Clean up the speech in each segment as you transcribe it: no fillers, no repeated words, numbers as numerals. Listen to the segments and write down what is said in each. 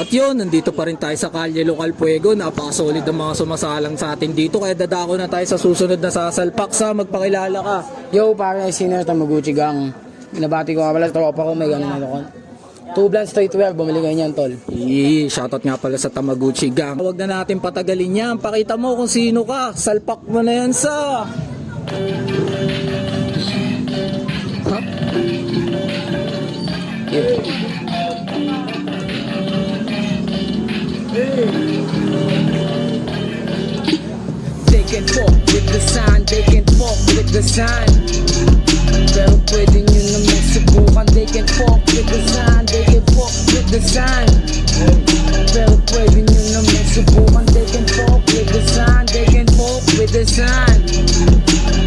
At yun, nandito pa rin tayo sa Kalye Local Fuego. Napaka-solid ang mga sumasalang sa atin dito. Kaya dadako na tayo sa susunod na sasalpak. Sa magpakilala ka. Yo, pare, Sinner Tamaguchi Gang. Binabati ko nga pala, tropa ko, may ganun na kon. 2 blends straight wear, bumili kayo niyan, tol. Shoutout nga pala sa Tamaguchi Gang. Huwag na natin patagalin yan. Pakita mo kung sino ka. Salpak mo na yan sa... They can fuck with the sign, they can fuck with the sign. Pero pwede nyo naman subukan. They can fuck with the sign, they can fuck with the sign. Pero pwede nyo naman subukan. They can fuck with the sign, they can fuck with the sign.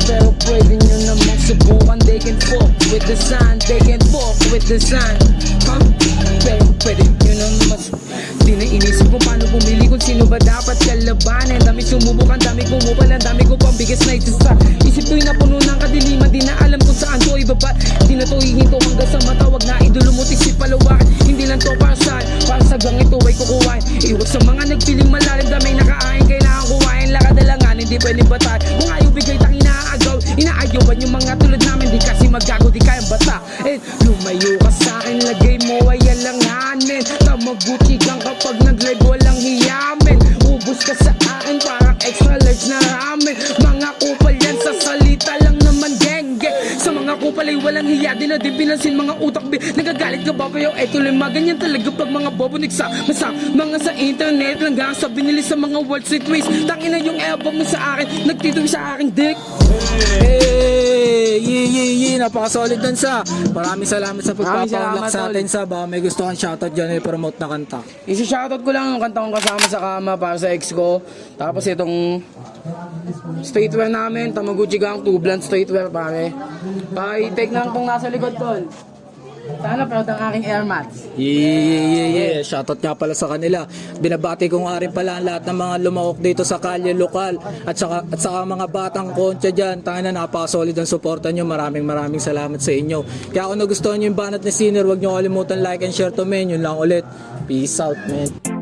Pero pwede nyo naman subukan. They can fuck with the sign, they can fuck with the sign. Pero pwede nyo naman di na inisip kung paano pumili, kung sino ba dapat kalabanin. Dami sumubok, ang dami kumupal, ang dami ko pang bigas na isa. Isip ko'y napuno ng kadiliman, di na alam kung saan ko ibabat. Di na to hihinto hanggang sa matawag na idulumot, isip palawakin. Hindi lang to para saan, para sa gang ito ay kukuhain. Iwag sa mga nagpiling malalim, damay nakaain. Kailangan kuhain, lakad alangan, hindi pwedeng batay. Kung ayaw bigay, tang inaagaw. Inaayawan yung mga tulad namin, di kasi magago, di kayang bata. Lumayo ka sa akin, lagay mo ay alanganin. Tamaguchi Gang kapag nag-live walang hiyamin. Ubus ka sa akin parang extra large na ramen. Mga kupal yan sa salita lang naman genge. Sa mga kupal ay walang hiya, di na din pinansin mga utak bi. Nagagalit ka ba pa yung tuloy maganyan talaga pag mga bobo nagsama. Mga sa internet lang gang sa binili sa mga Wall Street Ways. Tangina yung album mo sa akin, nagtituloy sa aking dick. Napaka-solid dun sa. Maraming salamat sa pagpapaunlak sa tol. atin sa. Baka may gusto kang shoutout dyan, i-promote na kanta. Isi-shoutout ko lang yung kanta kong kasama sa kama para sa ex ko. Tapos itong streetwear namin, Tamaguchi Gang, 2 blends streetwear pare. Pa-take na lang itong nasa likod tol. Sana proud ang aking Air Mats. Shoutout nga pala sa kanila. Binabati ko nga rin pala ang lahat ng mga lumahok dito sa Kalye Lokal. At saka mga batang koncha dyan. Tangina, napaka-solid ang suporta nyo. Maraming salamat sa inyo. Kaya kung nagustuhan nyo yung banat ni Sinner, huwag nyo kalimutan like and share to men. Yun lang ulit. Peace out, man.